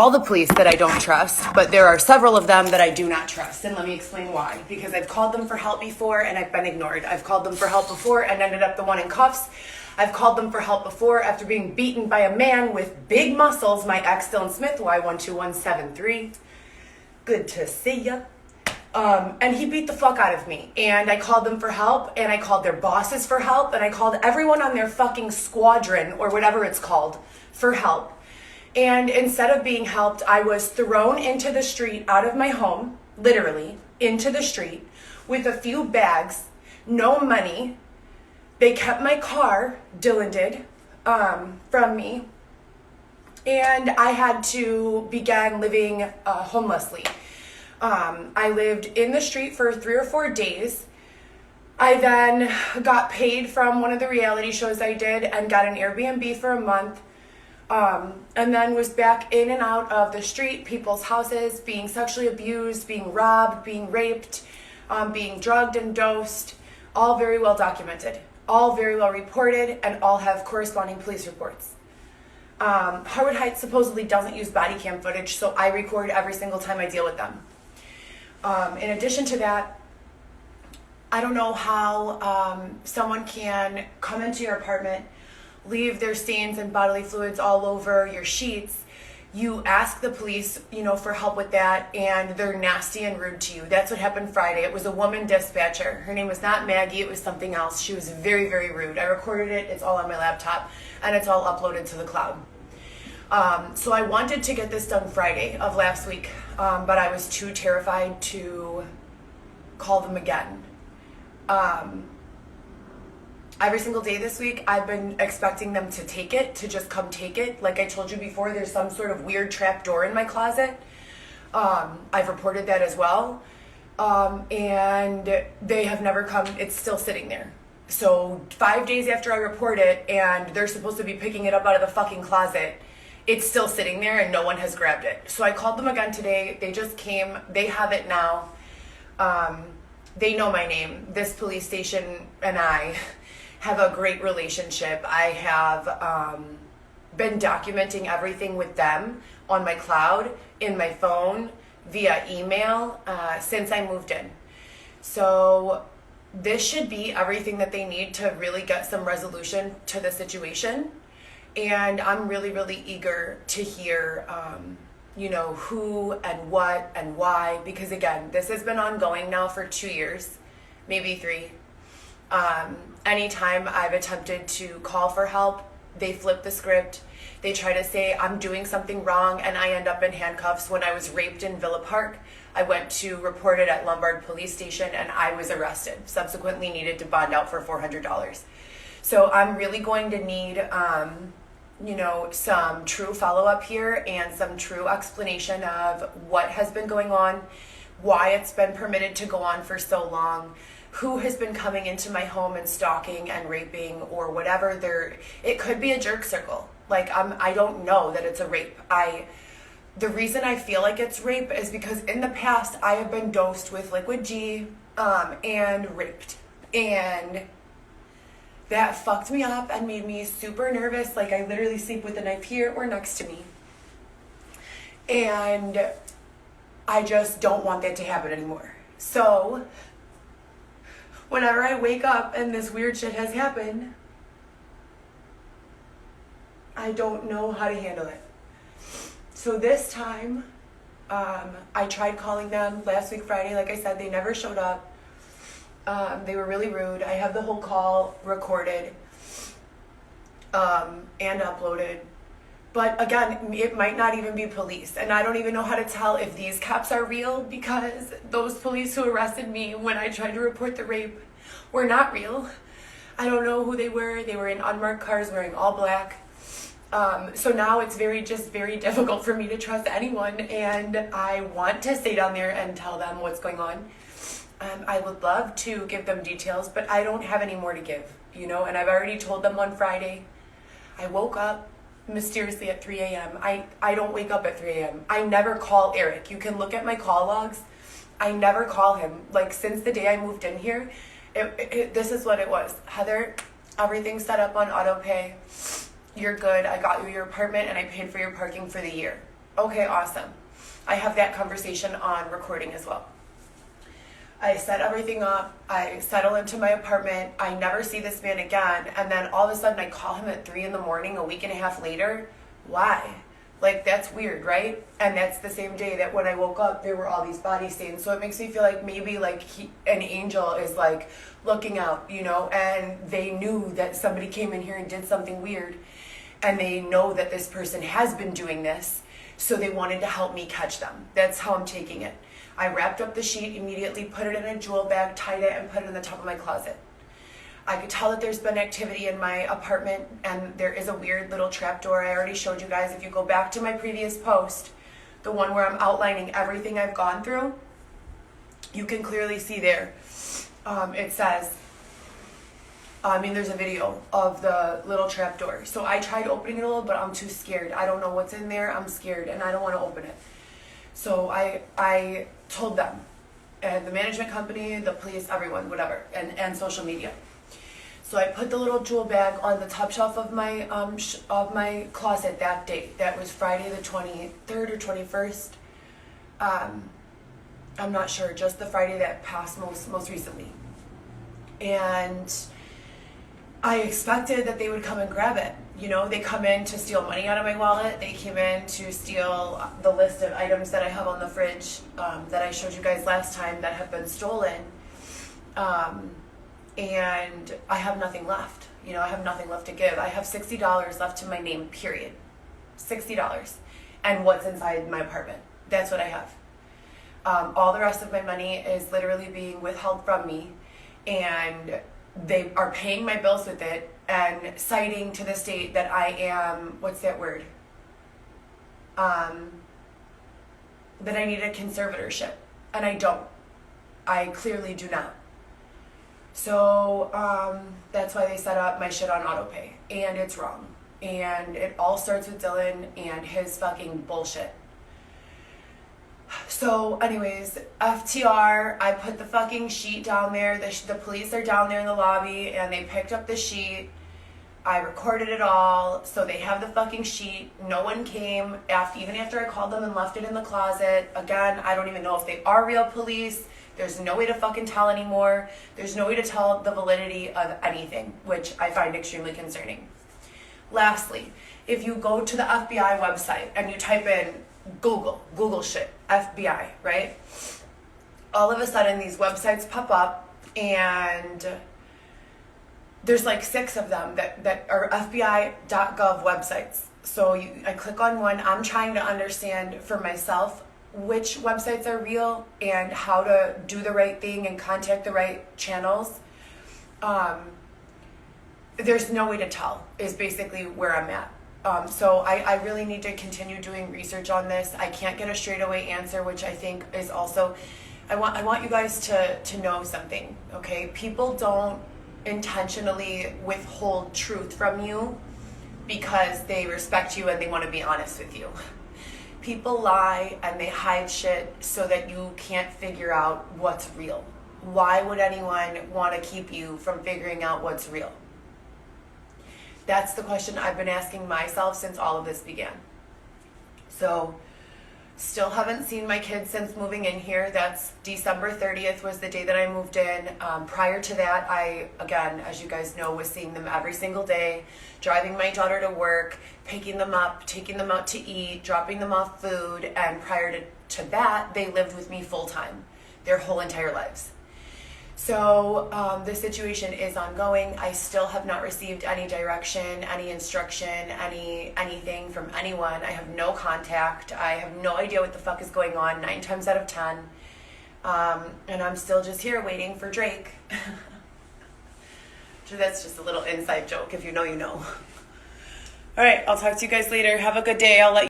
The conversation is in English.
all the police that I don't trust, but there are several of them that I do not trust. And let me explain why. Because I've called them for help before and I've been ignored. I've called them for help before and ended up the one in cuffs. I've called them for help before after being beaten by a man with big muscles, my ex Dylan Smith, Y12173. Good to see ya. And he beat the fuck out of me. And I called them for help, and I called their bosses for help, and I called everyone on their fucking squadron, or whatever it's called, for help. And instead of being helped, I was thrown into the street out of my home, literally, into the street, with a few bags, no money. They kept my car, Dylan did, from me. And I had to begin living homelessly. I lived in the street for 3 or 4 days. I then got paid from one of the reality shows I did and got an Airbnb for a month. And then was back in and out of the street, people's houses, being sexually abused, being robbed, being raped, being drugged and dosed, all very well documented, all very well reported, and all have corresponding police reports. Harwood Heights supposedly doesn't use body cam footage, so I record every single time I deal with them. In addition to that, I don't know how someone can come into your apartment, leave their stains and bodily fluids all over your sheets. You ask the police, for help with that, and they're nasty and rude to you. That's what happened Friday. It was a woman dispatcher. Her name was not Maggie, it was something else. She was very, very rude. I recorded it, it's all on my laptop, and it's all uploaded to the cloud. So I wanted to get this done Friday of last week, but I was too terrified to call them again. Every single day this week, I've been expecting them to just come take it. Like I told you before, there's some sort of weird trap door in my closet. I've reported that as well. And they have never come. It's still sitting there. So 5 days after I report it, and they're supposed to be picking it up out of the fucking closet, it's still sitting there and no one has grabbed it. So I called them again today. They just came. They have it now. They know my name. This police station and I have a great relationship. I have been documenting everything with them on my cloud, in my phone, via email, since I moved in. So this should be everything that they need to really get some resolution to the situation. And I'm really, really eager to hear, who and what and why, because again, this has been ongoing now for 2 years, maybe 3. Anytime I've attempted to call for help, they flip the script. They try to say I'm doing something wrong and I end up in handcuffs. When I was raped in Villa Park, I went to report it at Lombard Police Station and I was arrested. Subsequently needed to bond out for $400. So I'm really going to need, some true follow-up here and some true explanation of what has been going on, why it's been permitted to go on for so long, who has been coming into my home and stalking and raping or whatever. It could be a jerk circle. I don't know that it's a rape. The reason I feel like it's rape is because in the past I have been dosed with liquid G and raped, and that fucked me up and made me super nervous. I literally sleep with a knife here or next to me, and I just don't want that to happen anymore. So whenever I wake up and this weird shit has happened, I don't know how to handle it. So this time, I tried calling them last week Friday. Like I said, they never showed up. They were really rude. I have the whole call recorded and uploaded. But again, it might not even be police. And I don't even know how to tell if these cops are real, because those police who arrested me when I tried to report the rape were not real. I don't know who they were. They were in unmarked cars wearing all black. So now it's very difficult for me to trust anyone. And I want to stay down there and tell them what's going on. I would love to give them details, but I don't have any more to give, and I've already told them on Friday. I woke up mysteriously at 3 a.m. I don't wake up at 3 a.m. I never call Eric. You can look at my call logs. I never call him. Since the day I moved in here, this is what it was. Heather, everything's set up on auto pay. You're good. I got you your apartment and I paid for your parking for the year. Okay, awesome. I have that conversation on recording as well. I set everything up. I settle into my apartment. I never see this man again. And then all of a sudden I call him at 3 a.m, a week and a half later. Why? Like, that's weird, right? And that's the same day that when I woke up, there were all these body stains. So it makes me feel like maybe like an angel is like looking out, you know, and they knew that somebody came in here and did something weird. And they know that this person has been doing this. So they wanted to help me catch them. That's how I'm taking it. I wrapped up the sheet immediately, put it in a jewel bag, tied it, and put it in the top of my closet. I could tell that there's been activity in my apartment, and there is a weird little trap door. I already showed you guys. If you go back to my previous post, the one where I'm outlining everything I've gone through, you can clearly see there. It says, there's a video of the little trap door. So I tried opening it a little, but I'm too scared. I don't know what's in there. I'm scared, and I don't want to open it. So I told them, and the management company, the police, everyone, whatever, and social media. So I put the little jewel bag on the top shelf of my closet that day. That was Friday the 23rd or 21st. I'm not sure, just the Friday that passed most recently. And I expected that they would come and grab it. You know, they come in to steal money out of my wallet. They came in to steal the list of items that I have on the fridge that I showed you guys last time that have been stolen. And I have nothing left. You know, I have nothing left to give. I have $60 left to my name, period. $60. And what's inside my apartment. That's what I have. All the rest of my money is literally being withheld from me. And they are paying my bills with it and citing to the state that I am, what's that word? That I need a conservatorship. And I don't. I clearly do not. So that's why they set up my shit on autopay. And it's wrong. And it all starts with Dylan and his fucking bullshit. So anyways, FTR, I put the fucking sheet down there. The police are down there in the lobby and they picked up the sheet. I recorded it all. So they have the fucking sheet. No one came even after I called them and left it in the closet. Again, I don't even know if they are real police. There's no way to fucking tell anymore. There's no way to tell the validity of anything, which I find extremely concerning. Lastly, if you go to the FBI website and you type in Google shit, FBI, right? All of a sudden these websites pop up and there's like 6 of them that are FBI.gov websites. So I click on one. I'm trying to understand for myself which websites are real and how to do the right thing and contact the right channels. There's no way to tell is basically where I'm at. So I really need to continue doing research on this. I can't get a straightaway answer, which I think is also, I want you guys to know something, okay? People don't intentionally withhold truth from you because they respect you and they want to be honest with you. People lie and they hide shit so that you can't figure out what's real. Why would anyone want to keep you from figuring out what's real? That's the question I've been asking myself since all of this began. So, still haven't seen my kids since moving in here. That's December 30th was the day that I moved in. Prior to that, I, again, as you guys know, was seeing them every single day, driving my daughter to work, picking them up, taking them out to eat, dropping them off food, and prior to that, they lived with me full time, their whole entire lives. So the situation is ongoing. I still have not received any direction, any instruction, anything from anyone. I have no contact. I have no idea what the fuck is going on 9 times out of 10. And I'm still just here waiting for Drake. So that's just a little inside joke. If you know, you know. All right, I'll talk to you guys later. Have a good day. I'll let you